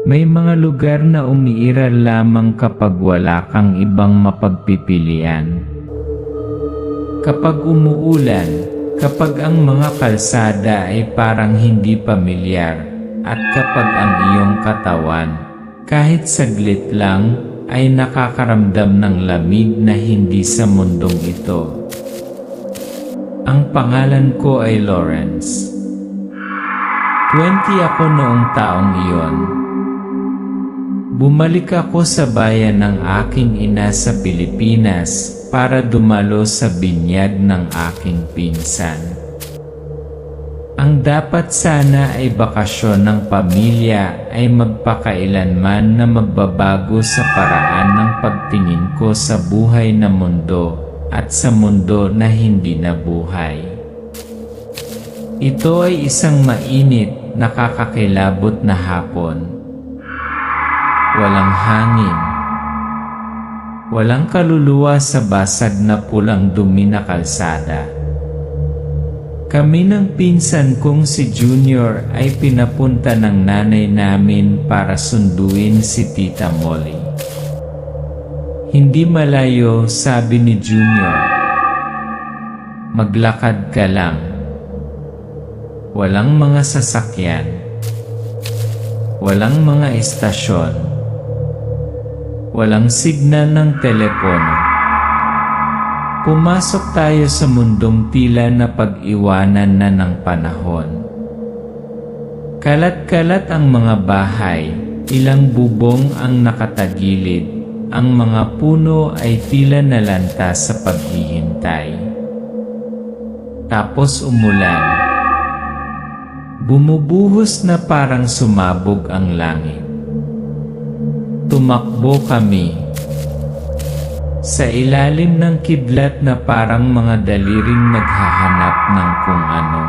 May mga lugar na umiiral lamang kapag wala kang ibang mapagpipilian. Kapag umuulan, kapag ang mga kalsada ay parang hindi pamilyar, at kapag ang iyong katawan, kahit saglit lang, ay nakakaramdam ng lamig na hindi sa mundong ito. Ang pangalan ko ay Lawrence. 20 ako noong taong iyon. Bumalik ako sa bayan ng aking ina sa Pilipinas para dumalo sa binyag ng aking pinsan. Ang dapat sana ay bakasyon ng pamilya ay magpakailanman na magbabago sa paraan ng pagtingin ko sa buhay na mundo at sa mundo na hindi nabuhay. Ito ay isang mainit, nakakakilabot na hapon. Walang hangin. Walang kaluluwa sa basag na pulang dumi na kalsada. Kami ng pinsan kong si Junior ay pinapunta ng nanay namin para sunduin si Tita Molly. Hindi malayo, sabi ni Junior. Maglakad ka lang. Walang mga sasakyan. Walang mga istasyon. Walang signal ng telepono. Pumasok tayo sa mundong tila na pag-iwanan na ng panahon. Kalat-kalat ang mga bahay, ilang bubong ang nakatagilid, ang mga puno ay tila nalanta sa paghihintay. Tapos umulan. Bumubuhos na parang sumabog ang langit. Tumakbo kami. Sa ilalim ng kidlat na parang mga daliring naghahanap ng kung ano.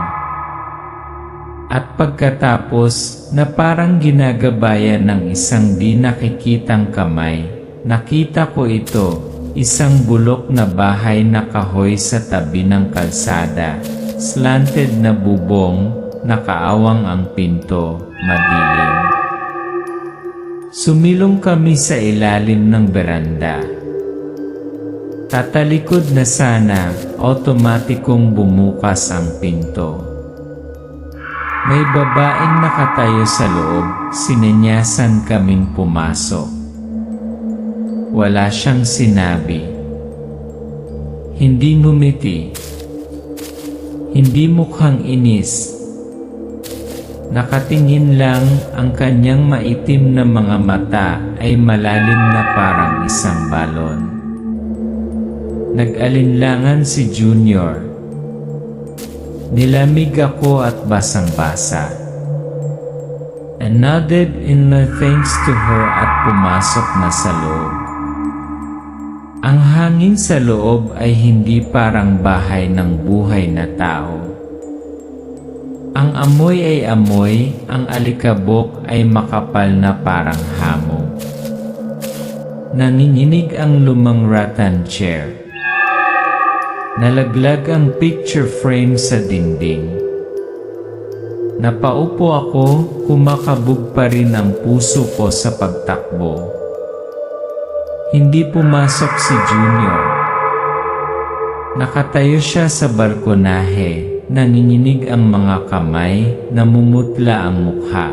At pagkatapos na parang ginagabayan ng isang di nakikitang kamay, nakita ko ito, isang bulok na bahay na kahoy sa tabi ng kalsada, slanted na bubong, nakaawang ang pinto, madilim. Sumilong kami sa ilalim ng beranda. Tatalikod na sana, otomatikong bumukas ang pinto. May babaeng nakatayo sa loob, sinenyasan kaming pumasok. Wala siyang sinabi. Hindi ngumiti. Hindi mukhang inis. Nakatingin lang, ang kanyang maitim na mga mata ay malalim na parang isang balon. Nag-alinlangan si Junior. Nilamig ako at basang-basa. I nodded in my thanks to her at pumasok na sa loob. Ang hangin sa loob ay hindi parang bahay ng buhay na tao. Ang amoy ay amoy, ang alikabok ay makapal na parang hamog. Nanginginig ang lumang rattan chair. Nalaglag ang picture frame sa dingding. Napaupo ako, kumakabog pa rin ang puso ko sa pagtakbo. Hindi pumasok si Junior. Nakatayo siya sa balkonahe. Nanginginig ang mga kamay, namumutla ang mukha.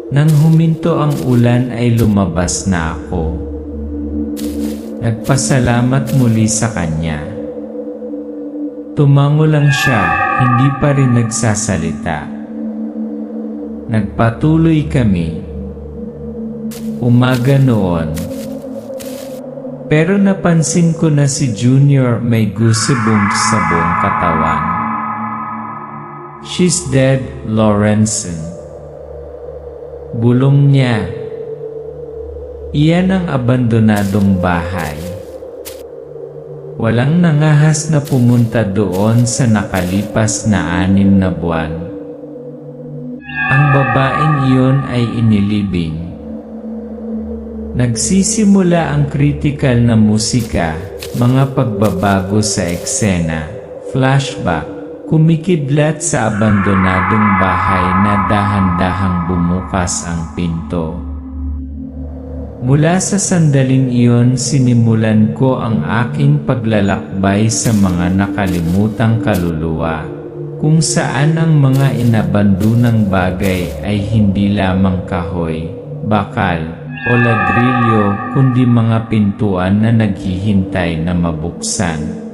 Nang huminto ang ulan ay lumabas na ako. Nagpasalamat muli sa kanya. Tumango lang siya, hindi pa rin nagsasalita. Nagpatuloy kami. Umaga noon. Pero napansin ko na si Junior may goosebumps sa buong katawan. She's dead, Lawrence. Bulong niya. Iyan ang abandonadong bahay. Walang nangahas na pumunta doon sa nakalipas na 6 na buwan. Ang babaeng iyon ay inilibing. Nagsisimula ang kritikal na musika, mga pagbabago sa eksena, flashback, Kumikidlat sa abandonadong bahay na dahan-dahang bumukas ang pinto. Mula sa sandaling iyon sinimulan ko ang aking paglalakbay sa mga nakalimutang kaluluwa, kung saan ang mga inabandonang bagay ay hindi lamang kahoy, bakal, o ladrilyo kundi mga pintuan na naghihintay na mabuksan.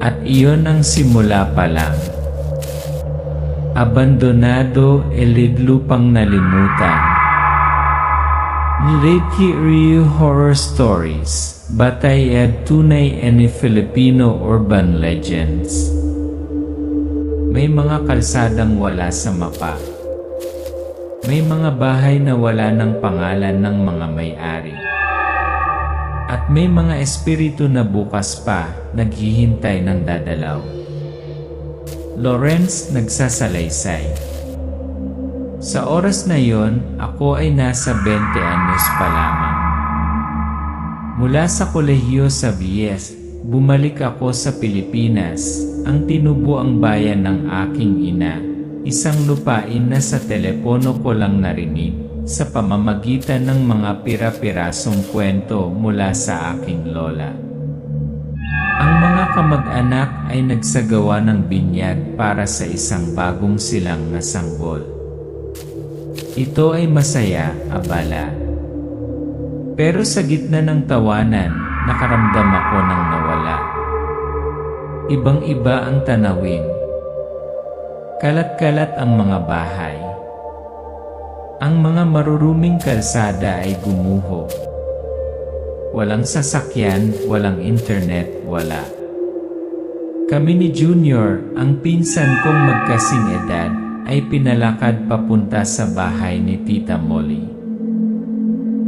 At iyon ang simula pa lang. Abandonado, elidlupang nalimutan. Late Rio Horror Stories, batay at tunay any Filipino urban legends. May mga kalsadang wala sa mapa. May mga bahay na wala ng pangalan ng mga may-ari. At may mga espiritu na bukas pa, naghihintay ng dadalaw. Lawrence nagsasalaysay. Sa oras na yon, ako ay nasa 20 anyos pa lamang. Mula sa kolehiyo sa Vies, bumalik ako sa Pilipinas, ang tinubuang bayan ng aking ina, isang lupain na sa telepono ko lang narinig, sa pamamagitan ng mga pira-pirasong kwento mula sa aking lola. Ang mga kamag-anak ay nagsagawa ng binyag para sa isang bagong silang na sanggol. Ito ay masaya, abala. Pero sa gitna ng tawanan, nakaramdam ako ng nawala. Ibang-iba ang tanawin. Kalat-kalat ang mga bahay. Ang mga maruruming kalsada ay gumuho. Walang sasakyan, walang internet, wala. Kami ni Junior, ang pinsan kong magkasing edad, ay pinalakad papunta sa bahay ni Tita Molly.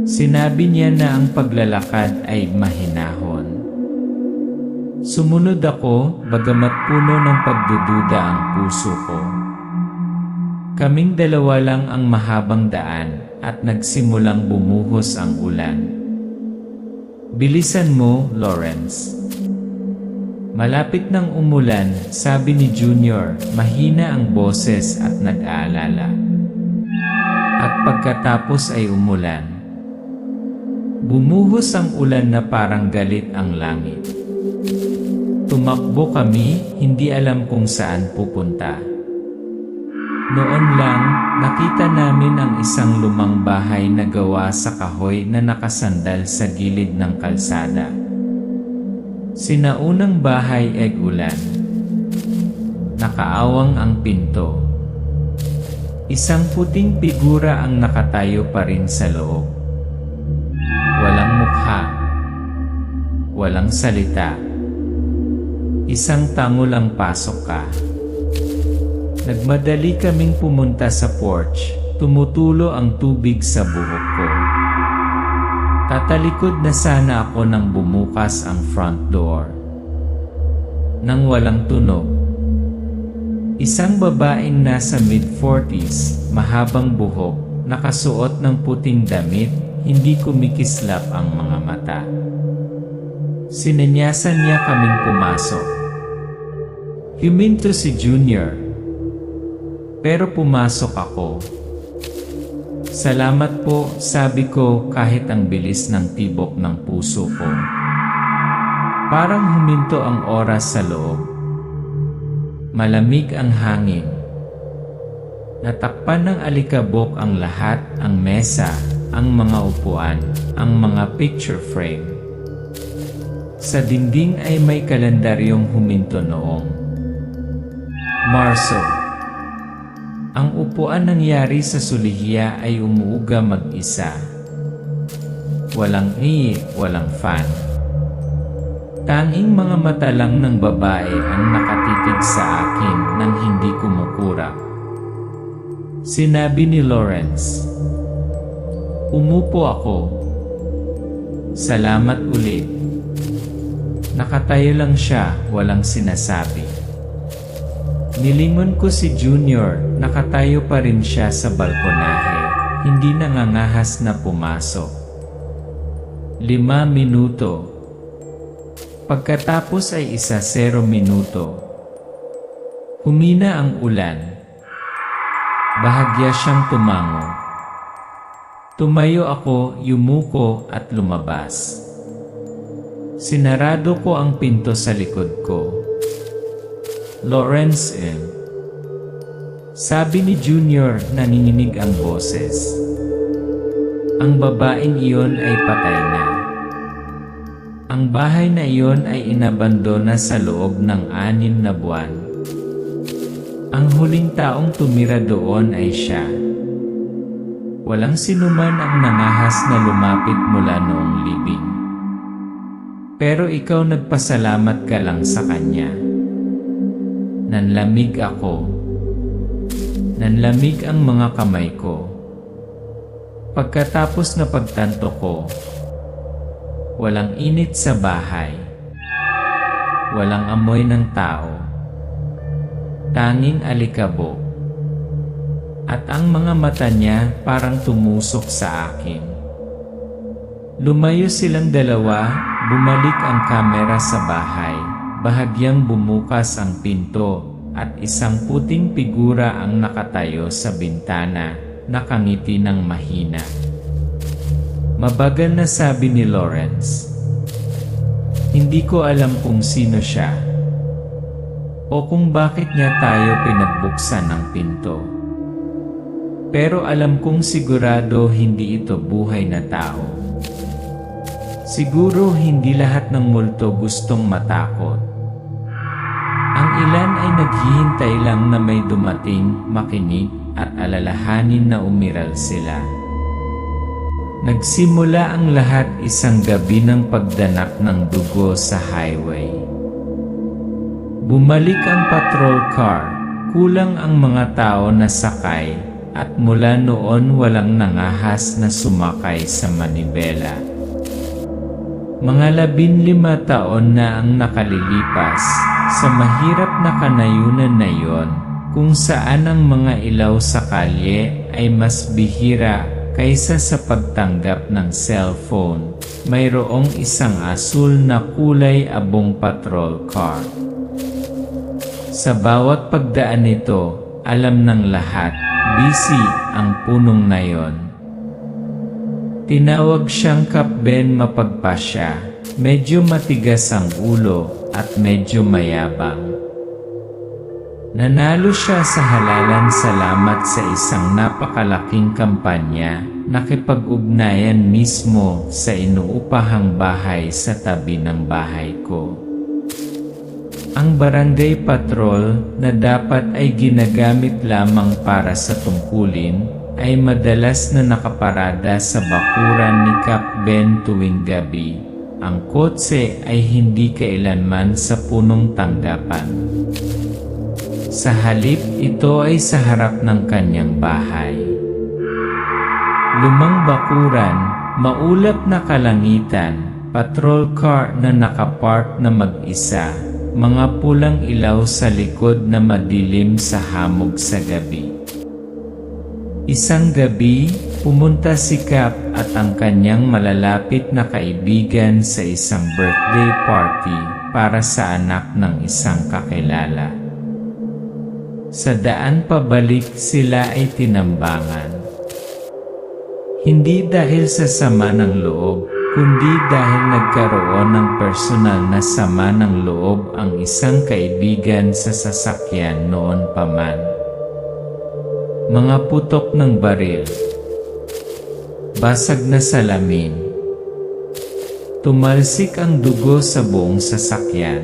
Sinabi niya na ang paglalakad ay mahinahon. Sumunod ako, bagamat puno ng pagdududa ang puso ko. Kaming dalawa lang ang mahabang daan at nagsimulang bumuhos ang ulan. Bilisan mo, Lawrence. Malapit nang umulan, sabi ni Junior, mahina ang boses at nag-aalala. At pagkatapos ay umulan. Bumuhos ang ulan na parang galit ang langit. Tumakbo kami, hindi alam kung saan pupunta. Noon lang, nakita namin ang isang lumang bahay na gawa sa kahoy na nakasandal sa gilid ng kalsada. Sinaunang bahay ay ulan. Nakaawang ang pinto. Isang puting figura ang nakatayo pa rin sa loob. Walang mukha. Walang salita. Isang tango lang pasok ka. Nagmadali kaming pumunta sa porch. Tumutulo ang tubig sa buhok ko. Tatalikod na sana ako nang bumukas ang front door. Nang walang tunog. Isang babaeng nasa mid-40s, mahabang buhok, nakasuot ng puting damit, hindi kumikislap ang mga mata. Sinanyasan niya kaming pumasok. Huminto si Junior. Pero pumasok ako. Salamat po, sabi ko kahit ang bilis ng tibok ng puso ko. Parang huminto ang oras sa loob. Malamig ang hangin. Natakpan ng alikabok ang lahat, ang mesa, ang mga upuan, ang mga picture frame. Sa dingding ay may kalendaryong huminto noong Marso. Ang upuan nangyari sa sulihiya ay umuuga mag-isa. Walang walang fan. Tanging mga mata lang ng babae ang nakatitig sa akin nang hindi kumukurap. Sinabi ni Lawrence, umupo ako. Salamat ulit. Nakatayo lang siya, walang sinasabi. Nilingon ko si Junior, nakatayo pa rin siya sa balkonahe, hindi nangangahas na pumasok. 5 minuto. Pagkatapos ay 1-0 minuto. Humina ang ulan. Bahagya siyang tumango. Tumayo ako, yumuko at lumabas. Sinarado ko ang pinto sa likod ko. Lawrence M. Sabi ni Junior, nanginginig ang boses. Ang babaeng iyon ay patay na. Ang bahay na iyon ay inabandona sa loob ng 6 na buwan. Ang huling taong tumira doon ay siya. Walang sinuman ang nangahas na lumapit mula noong libing. Pero ikaw nagpasalamat ka lang sa kanya. Nanlamig ako. Nanlamig ang mga kamay ko. Pagkatapos na pagtanto ko, walang init sa bahay. Walang amoy ng tao. Tanging alikabok. At ang mga mata niya parang tumusok sa akin. Lumayo silang dalawa, bumalik ang kamera sa bahay. Bahagyang bumukas ang pinto at isang puting figura ang nakatayo sa bintana, nakangiti ng mahina. Mabagal na sabi ni Lawrence. Hindi ko alam kung sino siya o kung bakit niya tayo pinagbuksan ng pinto. Pero alam kong sigurado hindi ito buhay na tao. Siguro hindi lahat ng multo gustong matakot. Ang ilan ay naghihintay lang na may dumating, makinig at alalahanin na umiral sila. Nagsimula ang lahat isang gabi ng pagdanak ng dugo sa highway. Bumalik ang patrol car, kulang ang mga tao na sakay, at mula noon walang nangahas na sumakay sa manibela. Mga 15 taon na ang nakalilipas sa mahirap na kanayunan na yon, kung saan ang mga ilaw sa kalye ay mas bihira kaysa sa pagtanggap ng cellphone. Mayroong isang asul na kulay abong patrol car. Sa bawat pagdaan nito, alam ng lahat, busy ang punong na yon. Tinawag siyang Kapben Mapagpasya. Medyo matigas ang ulo at medyo mayabang. Nanalo siya sa halalan salamat sa isang napakalaking kampanya, nakipag-ugnayan mismo sa inuupahang bahay sa tabi ng bahay ko. Ang barangay patrol na dapat ay ginagamit lamang para sa tungkulin, ay madalas na nakaparada sa bakuran ni Kapben tuwing gabi. Ang kotse ay hindi kailanman sa punong tanggapan. Sa halip, ito ay sa harap ng kanyang bahay. Lumang bakuran, maulap na kalangitan, patrol car na nakapark na mag-isa, mga pulang ilaw sa likod na madilim sa hamog sa gabi. Isang gabi, pumunta si Kap at ang kanyang malalapit na kaibigan sa isang birthday party para sa anak ng isang kakilala. Sa daan pabalik sila ay tinambangan. Hindi dahil sa sama ng loob, kundi dahil nagkaroon ng personal na sama ng loob ang isang kaibigan sa sasakyan noon pa man. Mga putok ng baril. Basag na salamin. Tumalsik ang dugo sa buong sasakyan.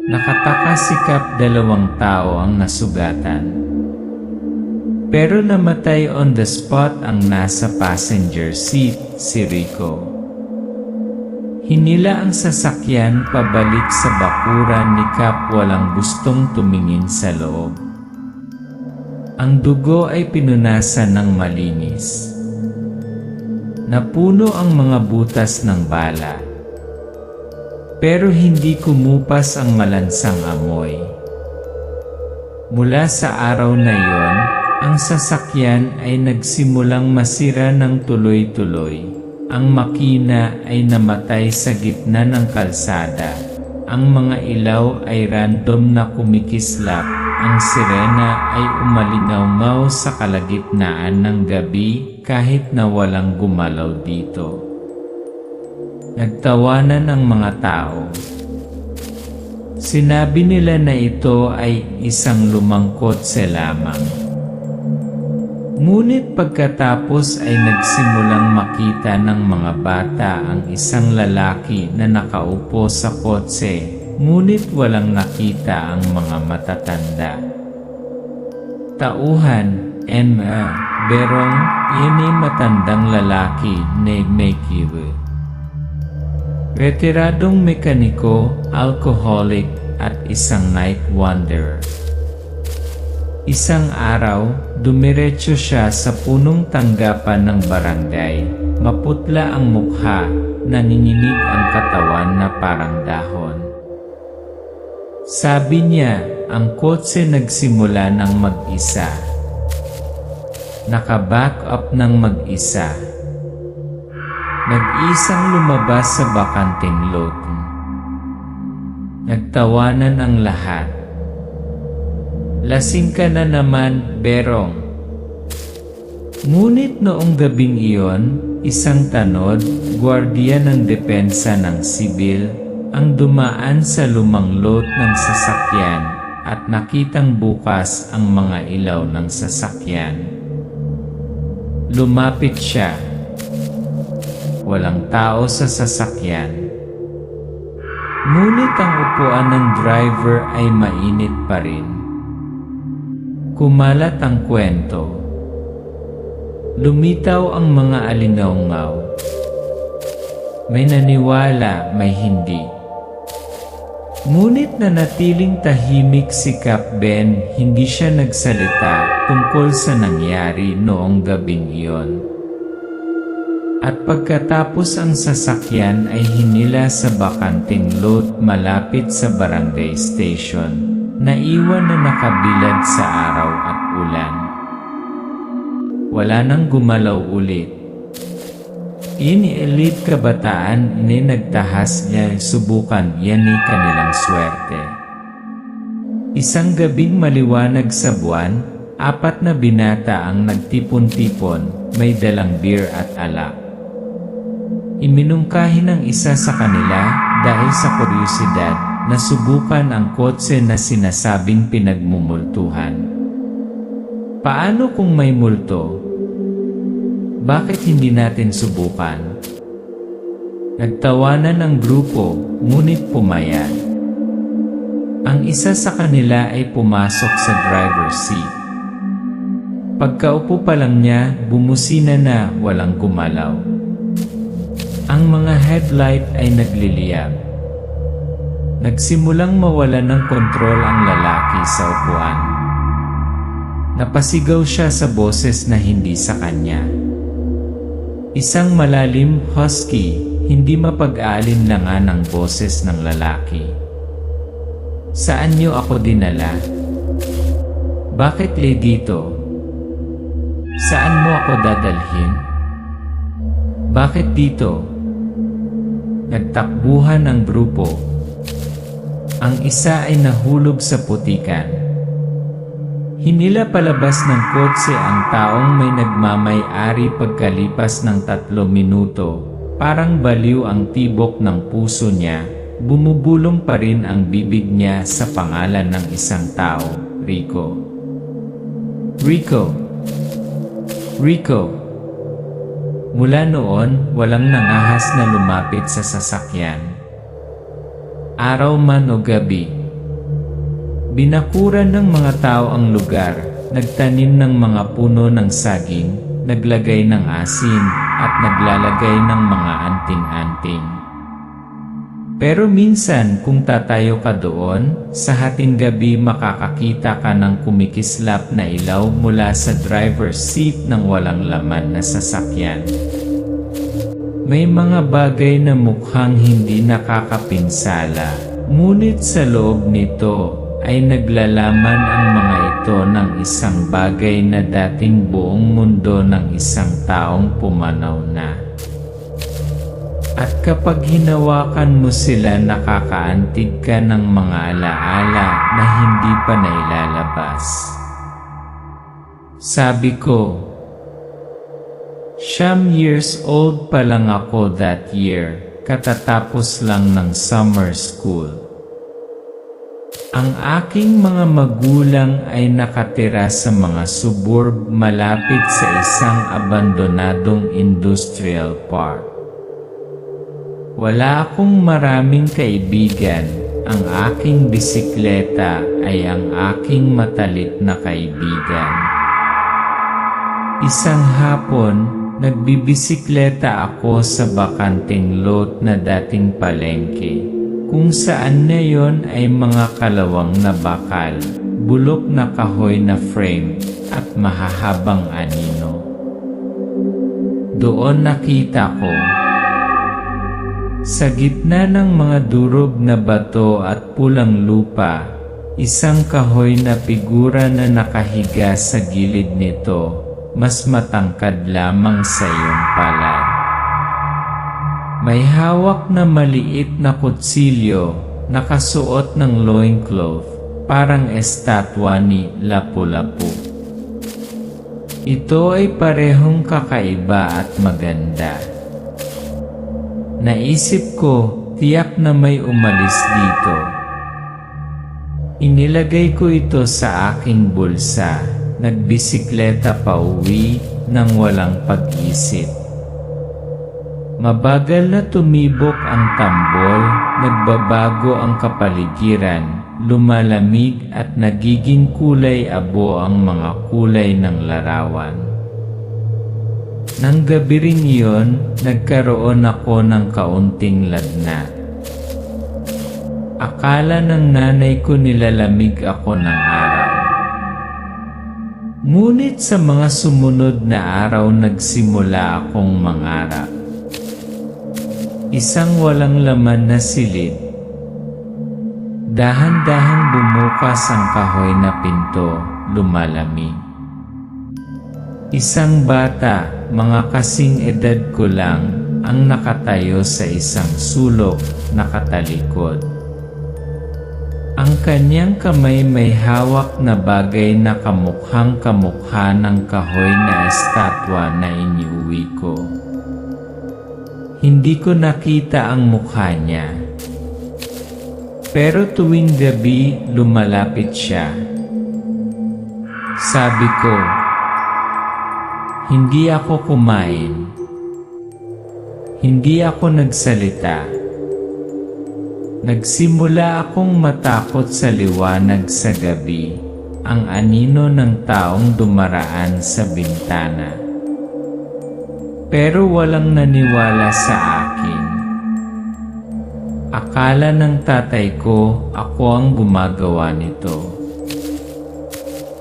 Nakataka si Kap, 2 tao ang nasugatan. Pero namatay on the spot ang nasa passenger seat, si Rico. Hinila ang sasakyan pabalik sa bakuran ni Kap, walang gustong tumingin sa loob. Ang dugo ay pinunasan ng malinis. Napuno ang mga butas ng bala. Pero hindi kumupas ang malansang amoy. Mula sa araw na yon, ang sasakyan ay nagsimulang masira ng tuloy-tuloy. Ang makina ay namatay sa gitna ng kalsada. Ang mga ilaw ay random na kumikislap. Ang sirena ay umalingaw sa kalagitnaan ng gabi kahit na walang gumalaw dito. Nagtawanan ang mga tao. Sinabi nila na ito ay isang lumang kotse lamang. Ngunit pagkatapos ay nagsimulang makita ng mga bata ang isang lalaki na nakaupo sa kotse, ngunit walang nakita ang mga matatanda. Tauhan, berong, yun ay matandang lalaki na may kiwi. Retiradong mekaniko, alcoholic, at isang night wanderer. Isang araw, dumiretso siya sa punong tanggapan ng barangay. Maputla ang mukha, nanginginig ang katawan na parang dahon. Sabi niya, ang kotse nagsimula ng mag-isa. Naka-back up ng mag-isa. Nag-isang lumabas sa bakanting lot. Nagtawanan ang lahat. Lasing ka na naman, Berong. Ngunit noong gabing iyon, isang tanod, gwardiya ng depensa ng sibil, ang dumaan sa lumang lot ng sasakyan at nakitang bukas ang mga ilaw ng sasakyan. Lumapit siya. Walang tao sa sasakyan. Ngunit ang upuan ng driver ay mainit pa rin. Kumalat ang kwento. Lumitaw ang mga alingaw-ngaw. May naniwala, may hindi. Ngunit nanatiling tahimik si Kap Ben, hindi siya nagsalita tungkol sa nangyari noong gabing iyon. At pagkatapos ang sasakyan ay hinila sa bakanting lot malapit sa barangay station. Naiwan na nakabilad sa araw at ulan. Wala nang gumalaw ulit. Ini-elite kabataan ni nagtahas niya subukan yan ni kanilang swerte. Isang gabing maliwanag sa buwan, 4 na binata ang nagtipon-tipon, may dalang beer at alak. Iminungkahi ng isa sa kanila dahil sa kuryosidad na subukan ang kotse na sinasabing pinagmumultuhan. Paano kung may multo? Bakit hindi natin subukan? Nagtawanan ang grupo, ngunit pumayat. Ang isa sa kanila ay pumasok sa driver's seat. Pagkaupo pa lang niya, bumusina na walang gumalaw. Ang mga headlight ay nagliliyab. Nagsimulang mawala ng kontrol ang lalaki sa upuan. Napasigaw siya sa boses na hindi sa kanya. Isang malalim, husky, hindi mapag-aalinlangan ang boses ng lalaki. Saan niyo ako dinala? Bakit dito? Saan mo ako dadalhin? Bakit dito? Nagtakbuhan ang grupo. Ang isa ay nahulog sa putikan. Hinila palabas ng kotse ang taong may nagmamay-ari pagkalipas ng 3 minuto. Parang baliw ang tibok ng puso niya, bumubulong pa rin ang bibig niya sa pangalan ng isang tao, Rico. Rico. Rico. Mula noon, walang nangahas na lumapit sa sasakyan. Araw man o gabi. Binakuran ng mga tao ang lugar, nagtanim ng mga puno ng saging, naglagay ng asin, at naglalagay ng mga anting-anting. Pero minsan kung tatayo ka doon, sa hating gabi makakakita ka ng kumikislap na ilaw mula sa driver's seat ng walang laman na sasakyan. May mga bagay na mukhang hindi nakakapinsala, ngunit sa loob nito ay naglalaman ang mga ito ng isang bagay na dating buong mundo ng isang taong pumanaw na. At kapag hinawakan mo sila, nakakaantig ka ng mga alaala na hindi pa nailalabas. Sabi ko, 9 years old pa lang ako that year, katatapos lang ng summer school. Ang aking mga magulang ay nakatira sa mga suburb malapit sa isang abandonadong industrial park. Wala akong maraming kaibigan, ang aking bisikleta ay ang aking matalit na kaibigan. Isang hapon, nagbibisikleta ako sa bakanting lot na dating palengke, kung saan na yon ay mga kalawang na bakal, bulok na kahoy na frame, at mahahabang anino. Doon nakita ko, sa gitna ng mga durog na bato at pulang lupa, isang kahoy na figura na nakahiga sa gilid nito, mas matangkad lamang sa iyong palad. May hawak na maliit na kutsilyo, nakasuot ng loincloth, parang estatwa ni Lapu-Lapu. Ito ay parehong kakaiba at maganda. Naisip ko, tiyak na may umalis dito. Inilagay ko ito sa aking bulsa, nagbisikleta pa uwi nang walang pag-isip. Mabagal na tumibok ang tambol, nagbabago ang kapaligiran, lumalamig at nagiging kulay abo ang mga kulay ng larawan. Nang gabi rin iyon, nagkaroon ako ng kaunting lagnat. Akala ng nanay ko nilalamig ako ng araw. Ngunit sa mga sumunod na araw nagsimula akong mangarap. Isang walang laman na silid. Dahan-dahang bumukas ang kahoy na pinto, lumalamig. Isang bata, mga kasing edad ko lang, ang nakatayo sa isang sulok, nakatalikod. Ang kanyang kamay may hawak na bagay na kamukhang-kamukha ng kahoy na estatwa na iniuwi ko. Hindi ko nakita ang mukha niya. Pero tuwing gabi, lumalapit siya. Sabi ko, hindi ako kumain. Hindi ako nagsalita. Nagsimula akong matakot sa liwanag sa gabi, ang anino ng taong dumaraan sa bintana. Pero walang naniwala sa akin. Akala ng tatay ko ako ang gumagawa nito.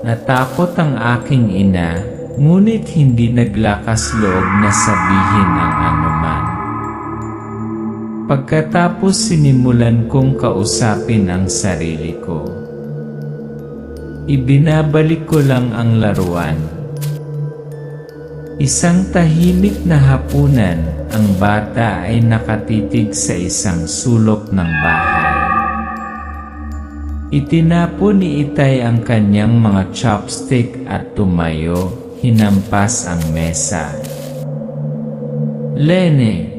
Natakot ang aking ina, ngunit hindi naglakas loob na sabihin ang anuman. Pagkatapos sinimulan kong kausapin ang sarili ko. Ibinabalik ko lang ang laruan. Isang tahimik na hapunan, ang bata ay nakatitig sa isang sulok ng bahay. Itinapon ni Itay ang kanyang mga chopstick at tumayo. Hinampas ang mesa. Lene,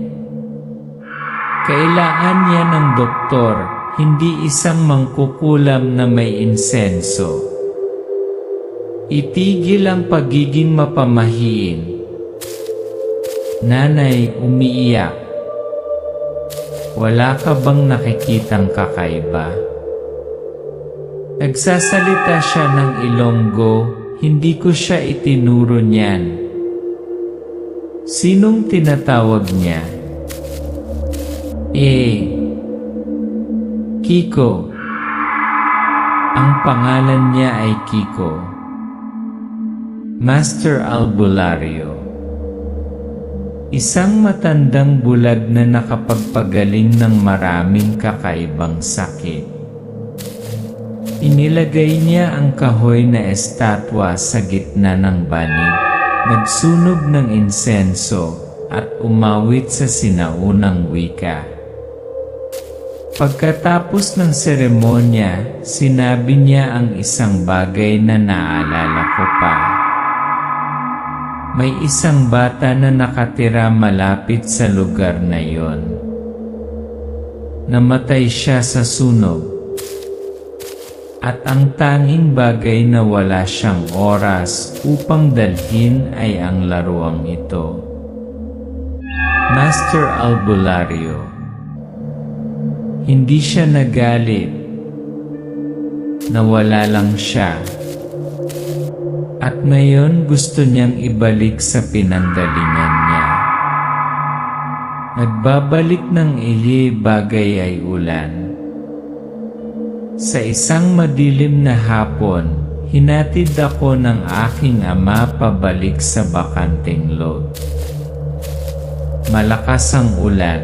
kailangan niya ng doktor, hindi isang mangkukulam na may insenso. Itigil ang pagiging mapamahiin. Nanay, umiiyak. Wala ka bang nakikitang kakaiba? Nagsasalita siya ng Ilonggo. Hindi ko siya itinuro niyan. Sinong tinatawag niya? Kiko. Ang pangalan niya ay Kiko. Master Albulario. Isang matandang bulag na nakapagpagaling ng maraming kakaibang sakit. Inilagay niya ang kahoy na estatwa sa gitna ng banig, nagsunog ng insenso, at umawit sa sinaunang wika. Pagkatapos ng seremonya, sinabi niya ang isang bagay na naalala ko pa. May isang bata na nakatira malapit sa lugar na yon. Namatay siya sa sunog. At ang tanging bagay na wala siyang oras upang dalhin ay ang laruang ito. Master Albulario. Hindi siya nagalit. Nawala lang siya. At ngayon gusto niyang ibalik sa pinanggalingan niya. Nagbabalik ng bagay ay ulan. Sa isang madilim na hapon, hinatid ako ng aking ama pabalik sa bakanteng lot. Malakas ang ulan.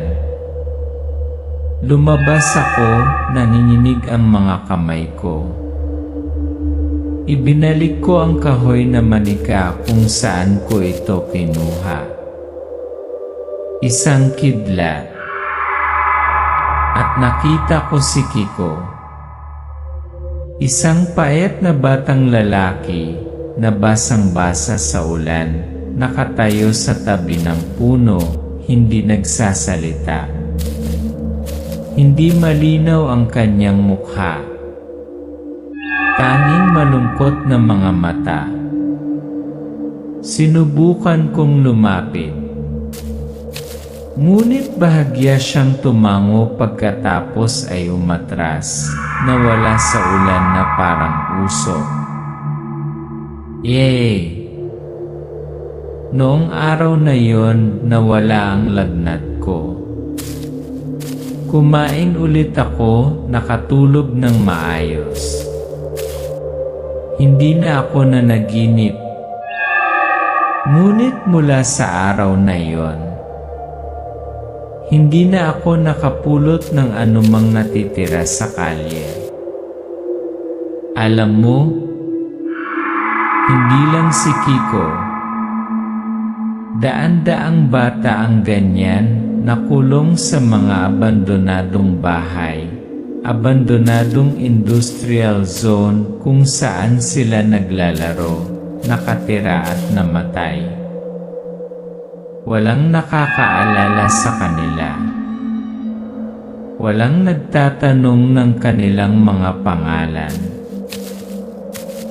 Lumabas ako, nanginginig ang mga kamay ko. Ibinalik ko ang kahoy na manika kung saan ko ito kinuha. Isang kidlat. At nakita ko si Kiko. Isang payat na batang lalaki na basang-basa sa ulan, nakatayo sa tabi ng puno, hindi nagsasalita. Hindi malinaw ang kanyang mukha. Tanging malungkot na mga mata. Sinubukan kong lumapit. Ngunit bahagya siyang tumango pagkatapos ay umatras, nawala sa ulan na parang usok. Yay! Noong araw na yon, nawala ang lagnat ko. Kumain ulit ako, nakatulog ng maayos. Hindi na ako nanaginip. Ngunit mula sa araw na yon, hindi na ako nakapulot ng anumang natitira sa kalye. Alam mo, hindi lang si Kiko. Daan-daang bata ang ganyan, nakulong sa mga abandonadong bahay, abandonadong industrial zone kung saan sila naglalaro, nakatira at namatay. Walang nakakaalala sa kanila. Walang nagtatanong ng kanilang mga pangalan.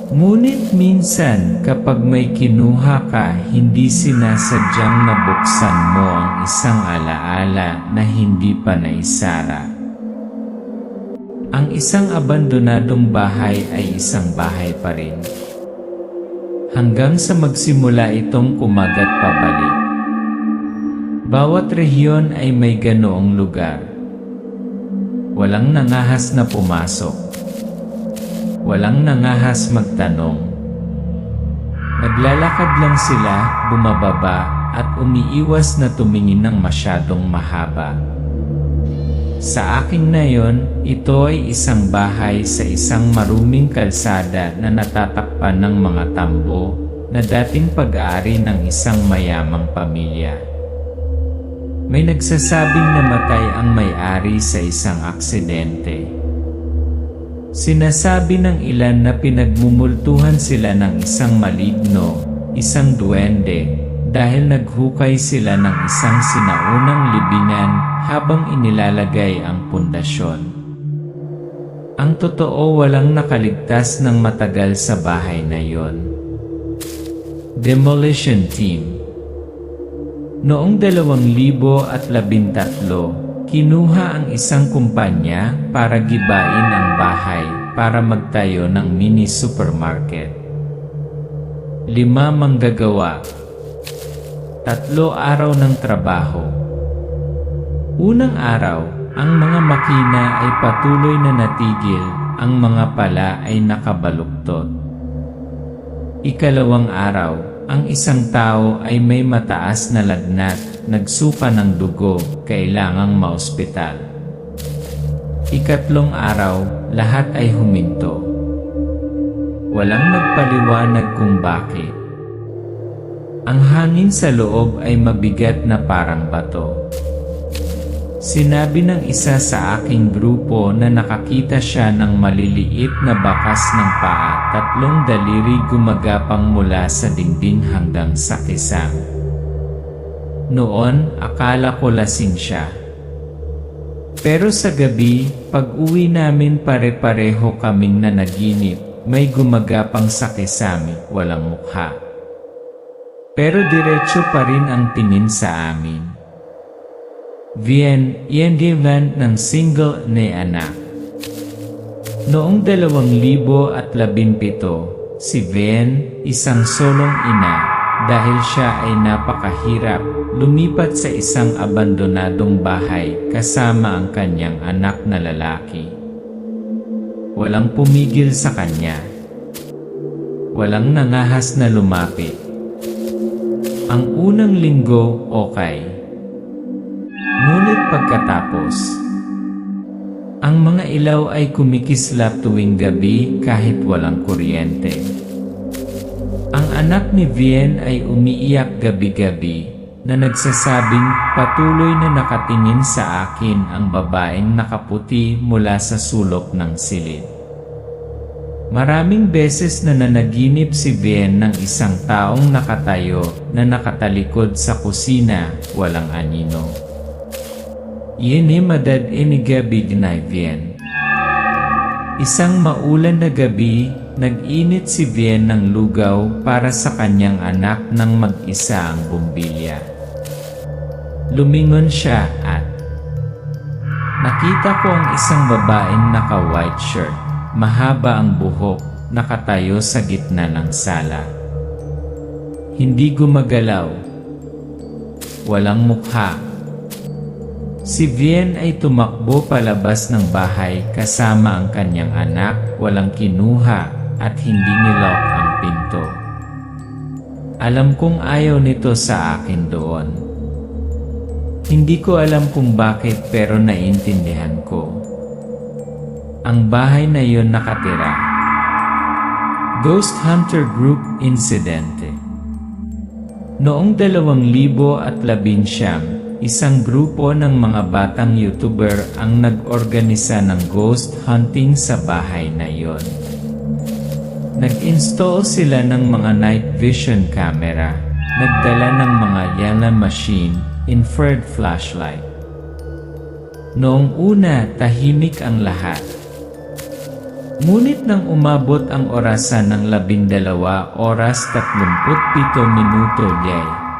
Ngunit minsan kapag may kinuha ka, hindi sinasadyang nabuksan mo ang isang alaala na hindi pa naisara. Ang isang abandonadong bahay ay isang bahay pa rin. Hanggang sa magsimula itong kumagat pabalik. Bawat rehiyon ay may ganoong lugar. Walang nangahas na pumasok. Walang nangahas magtanong. Naglalakad lang sila, bumababa, at umiiwas na tumingin ng masyadong mahaba. Sa aking nayon, ito ay isang bahay sa isang maruming kalsada na natatakpan ng mga tambo na dating pag-aari ng isang mayamang pamilya. May nagsasabing namatay ang may-ari sa isang aksidente. Sinasabi ng ilan na pinagmumultuhan sila ng isang maligno, isang duwende, dahil naghukay sila ng isang sinaunang libingan habang inilalagay ang pundasyon. Ang totoo, walang nakaligtas ng matagal sa bahay na yon. Demolition Team. Noong 2013, kinuha ang isang kumpanya para gibain ang bahay para magtayo ng mini supermarket. 5 manggagawa. 3 araw ng trabaho. Unang araw, ang mga makina ay patuloy na natigil, ang mga pala ay nakabaluktot. Ikalawang araw, ang isang tao ay may mataas na lagnat, nagsuka ng dugo, kailangang maospital. Ikatlong araw, lahat ay huminto. Walang nagpaliwanag kung bakit. Ang hangin sa loob ay mabigat na parang bato. Sinabi ng isa sa aking grupo na nakakita siya ng maliliit na bakas ng paa, 3 daliri gumagapang mula sa dingding hanggang sa kisam. Noon, akala ko lasing siya. Pero sa gabi, pag-uwi namin pare-pareho kaming nanaginip, may gumagapang sa kisame, walang mukha. Pero diretso pa rin ang tingin sa amin. Vien, iyan ng single ni anak. Noong 2017, si Vien, isang solong ina, dahil siya ay napakahirap, lumipat sa isang abandonadong bahay kasama ang kanyang anak na lalaki. Walang pumigil sa kanya. Walang nangahas na lumapit. Ang unang linggo, okay. Ngunit pagkatapos, ang mga ilaw ay kumikislap tuwing gabi kahit walang kuryente. Ang anak ni Vien ay umiiyak gabi-gabi na nagsasabing patuloy na nakatingin sa akin ang babaeng nakaputi mula sa sulok ng silid. Maraming beses na nanaginip si Vien ng isang taong nakatayo na nakatalikod sa kusina, walang anino. Yeni madad gabi na Vien. Isang maulan na gabi, nag-init si Vien ng lugaw para sa kanyang anak nang mag-isa ang bumbilya. Lumingon siya at nakita ko ang isang babaeng naka-white shirt, mahaba ang buhok, nakatayo sa gitna ng sala. Hindi gumagalaw. Walang mukha. Si Vien ay tumakbo palabas ng bahay kasama ang kanyang anak, walang kinuha at hindi nilock ang pinto. Alam kong ayaw nito sa akin doon. Hindi ko alam kung bakit pero naiintindihan ko. Ang bahay na yon nakatira. Ghost Hunter Group Incidente. Noong 2019, isang grupo ng mga batang YouTuber ang nag-organisa ng ghost hunting sa bahay na yon. Nag-install sila ng mga night vision camera, nagdala ng mga yana machine, infrared flashlight. Noong una, tahimik ang lahat. Ngunit nang umabot ang orasan ng 12 oras 37 minuto,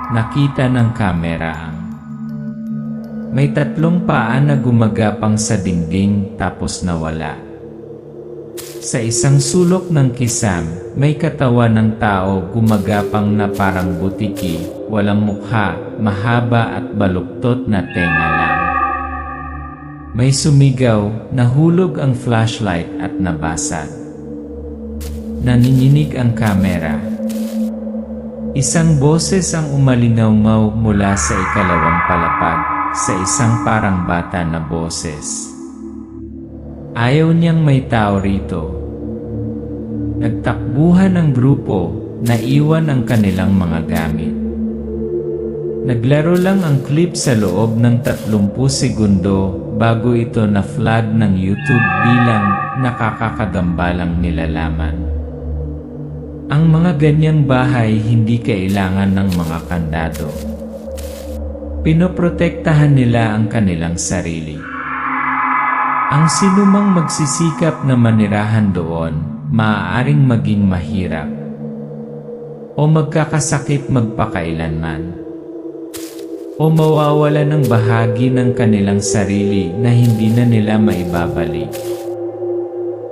nakita ng kamera ang may 3 paa na gumagapang sa dingding tapos nawala. Sa isang sulok ng kisam, may katawan ng tao gumagapang na parang butiki, walang mukha, mahaba at baluktot na tenga lang. May sumigaw, nahulog ang flashlight at nabasag. Nanginginig ang kamera. Isang boses ang umalingaw mula sa ikalawang palapag, sa isang parang bata na boses. Ayaw niyang may tao rito. Nagtakbuhan ang grupo, naiwan ang kanilang mga gamit. Naglaro lang ang clip sa loob ng 30 segundo bago ito na-flag ng YouTube bilang nakakakagambalang nilalaman. Ang mga ganyang bahay hindi kailangan ng mga kandado. Pinoprotektahan nila ang kanilang sarili. Ang sinumang magsisikap na manirahan doon, maaaring maging mahirap o magkakasakit magpakailanman o mawawala ng bahagi ng kanilang sarili na hindi na nila maibabalik.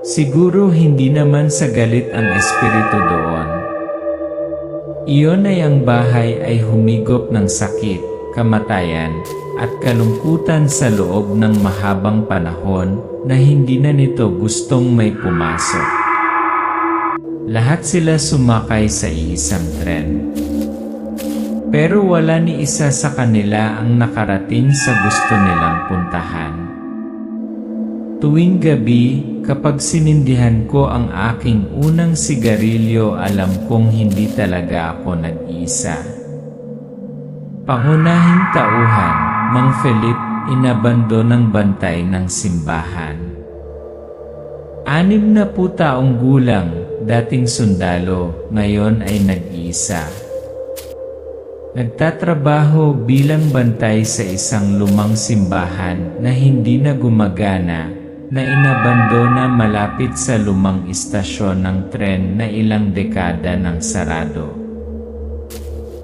Siguro hindi naman sa galit ang espiritu doon. Iyon ay ang bahay ay humigop ng sakit, kamatayan, at kalungkutan sa loob ng mahabang panahon na hindi na nito gustong may pumasok. Lahat sila sumakay sa isang tren. Pero wala ni isa sa kanila ang nakarating sa gusto nilang puntahan. Tuwing gabi, kapag sinindihan ko ang aking unang sigarilyo, alam kong hindi talaga ako nag-iisa. Pangunahing tauhan, Mang Felipe, inabando ng bantay ng simbahan. 60 taong gulang, dating sundalo, ngayon ay nag-iisa. Nagtatrabaho bilang bantay sa isang lumang simbahan na hindi na gumagana, na inabandona malapit sa lumang istasyon ng tren na ilang dekada nang sarado.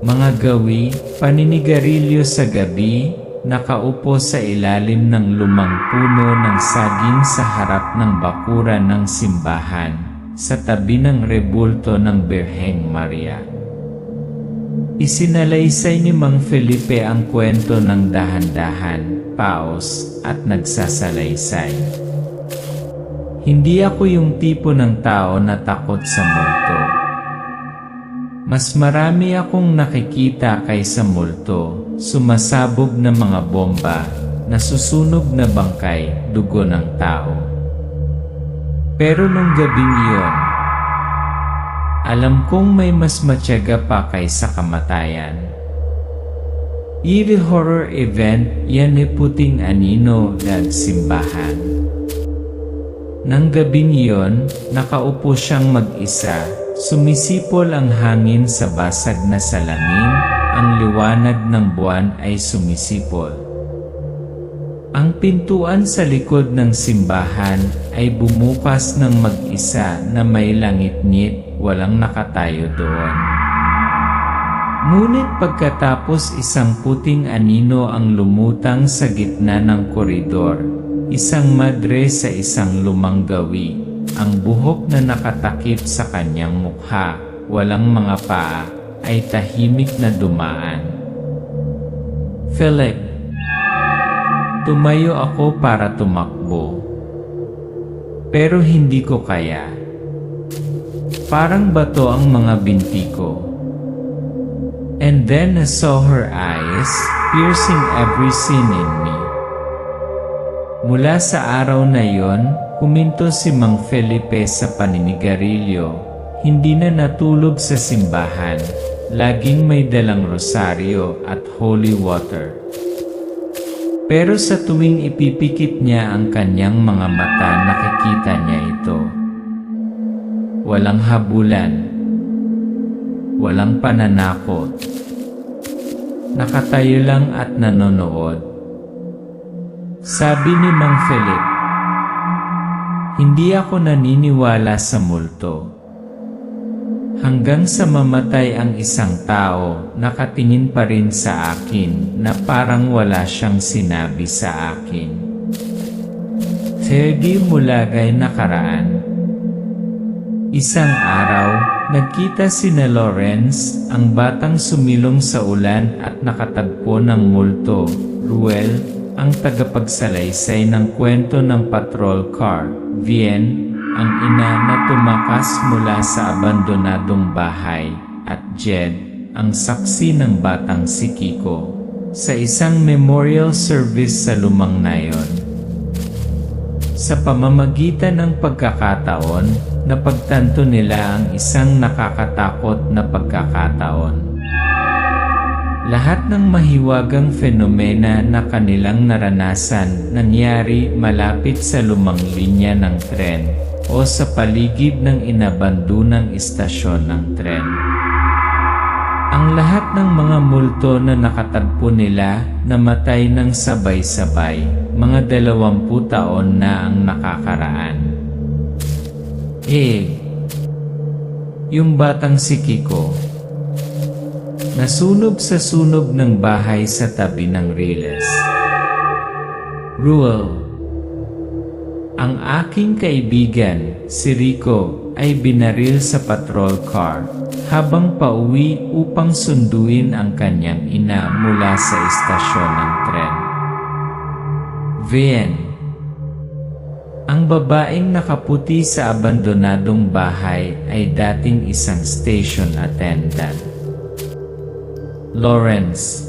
Mga gawi, paninigarilyo sa gabi, nakaupo sa ilalim ng lumang puno ng saging sa harap ng bakuran ng simbahan, sa tabi ng rebulto ng Birheng Maria. Isinalaysay ni Mang Felipe ang kwento ng dahan-dahan, paos, at nagsasalaysay. Hindi ako yung tipo ng tao na takot sa multo. Mas marami akong nakikita kaysa multo, sumasabog na mga bomba, nasusunog na bangkay, dugo ng tao. Pero nung gabing iyon, alam kong may mas matyaga pa kaysa kamatayan. Eerie horror event, yan ay puting anino ng simbahan. Nang gabing iyon, nakaupo siyang mag-isa, sumisipol ang hangin sa basag na salamin, ang liwanag ng buwan ay sumisipol. Ang pintuan sa likod ng simbahan ay bumukas ng mag-isa na may langit-ngit, walang nakatayo doon. Ngunit pagkatapos isang puting anino ang lumutang sa gitna ng koridor, isang madre sa isang lumang gawi, ang buhok na nakatakip sa kanyang mukha, walang mga paa, ay tahimik na dumaan. Philip. Tumayo ako para tumakbo. Pero hindi ko kaya. Parang bato ang mga binti ko. And then I saw her eyes, piercing every sin in me. Mula sa araw na yon, huminto si Mang Felipe sa paninigarilyo, hindi na natulog sa simbahan, laging may dalang rosaryo at holy water. Pero sa tuwing ipipikit niya ang kanyang mga mata, nakikita niya ito. Walang habulan, walang pananakot. Nakatayo lang at nanonood. Sabi ni Mang Felipe, hindi ako naniniwala sa multo. Hanggang sa mamatay ang isang tao, nakatingin pa rin sa akin na parang wala siyang sinabi sa akin. Fergie Mulagay nakaraan. Isang araw, nagkita sina Lawrence, ang batang sumilong sa ulan at nakatagpo ng multo, Ruel, ang tagapagsalaysay ng kwento ng patrol car, Vienne, ang ina na tumakas mula sa abandonadong bahay, at Jed, ang saksi ng batang si Kiko, sa isang memorial service sa lumang nayon. Sa pamamagitan ng pagkakataon, napagtanto nila ang isang nakakatakot na pagkakataon. Lahat ng mahiwagang fenomena na kanilang naranasan nangyari malapit sa lumang linya ng tren o sa paligid ng inabandonang istasyon ng tren. Ang lahat ng mga multo na nakatagpo nila namatay ng sabay-sabay, mga 20 taon na ang nakakaraan. Yung batang si Kiko, nasunog sa sunog ng bahay sa tabi ng Riles. Ruel. Ang aking kaibigan, si Rico, ay binaril sa patrol car habang pauwi upang sunduin ang kanyang ina mula sa istasyon ng tren. Vienne. Ang babaeng nakaputi sa abandonadong bahay ay dating isang station attendant. Lawrence.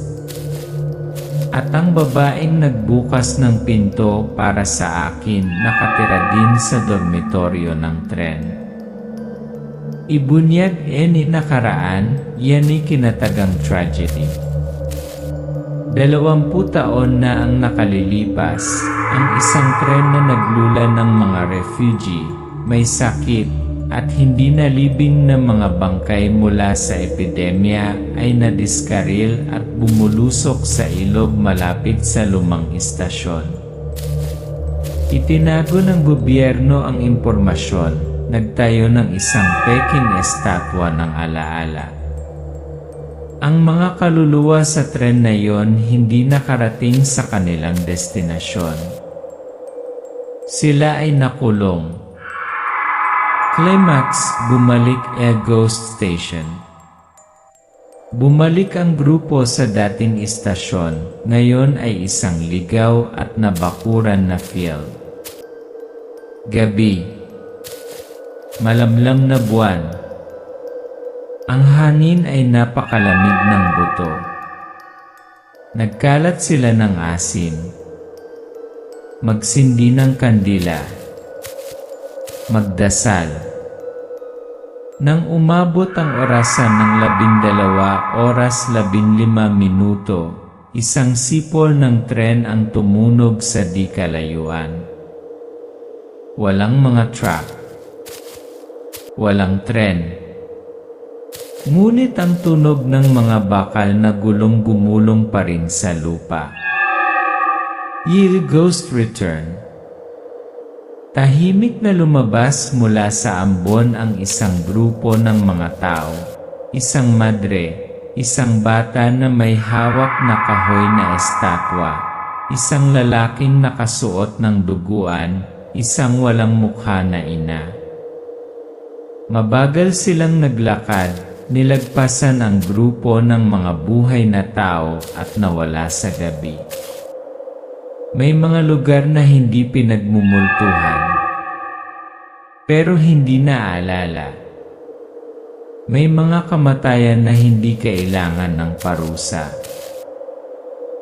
At ang babaeng nagbukas ng pinto para sa akin, nakatira din sa dormitoryo ng tren. Ibunyag ni nakaraan, yan ay kinatagang tragedy. 20 taon na ang nakalilipas, ang isang tren na naglula ng mga refugee, may sakit, at hindi nalibing na mga bangkay mula sa epidemya ay nadiskaril at bumulusok sa ilog malapit sa lumang istasyon. Itinago ng gobyerno ang impormasyon, nagtayo ng isang peking estatwa ng alaala. Ang mga kaluluwa sa tren na yon hindi nakarating sa kanilang destinasyon. Sila ay nakulong. Climax, bumalik ghost station. Bumalik ang grupo sa dating istasyon, ngayon ay isang ligaw at nabakuran na field. Gabi. Malamlam na buwan. Ang hangin ay napakalamig ng buto. Nagkalat sila ng asin. Magsindi ng kandila. Magdasal. Nang umabot ang orasan ng 12:15, isang sipol ng tren ang tumunog sa di kalayuan. Walang mga truck. Walang tren. Ngunit ang tunog ng mga bakal na gulong-gumulong pa rin sa lupa. Ye ghost return. Tahimik na lumabas mula sa ambon ang isang grupo ng mga tao, isang madre, isang bata na may hawak na kahoy na estatwa, isang lalaking nakasuot ng duguan, isang walang mukha na ina. Mabagal silang naglakad, nilagpasan ang grupo ng mga buhay na tao at nawala sa gabi. May mga lugar na hindi pinagmumultuhan, pero hindi naaalala. May mga kamatayan na hindi kailangan ng parusa.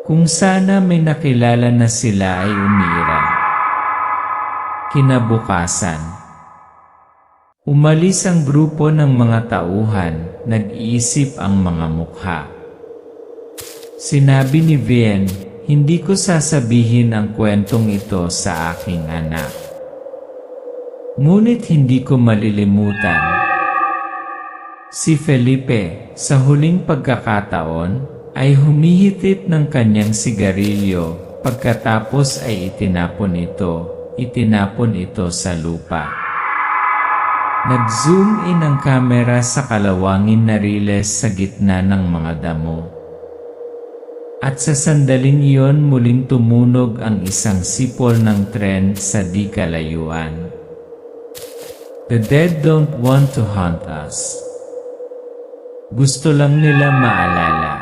Kung sana may nakilala na sila ay umira. Kinabukasan. Umalis ang grupo ng mga tauhan, nag-iisip ang mga mukha. Sinabi ni Vien, hindi ko sasabihin ang kwentong ito sa aking anak. Ngunit hindi ko malilimutan. Si Felipe, sa huling pagkakataon, ay humihitit ng kanyang sigarilyo, pagkatapos ay itinapon ito sa lupa. Nag-zoom in ang kamera sa kalawangin na riles sa gitna ng mga damo. At sa sandaling iyon muling tumunog ang isang sipol ng tren sa di kalayuan. The dead don't want to haunt us. Gusto lang nila maalala.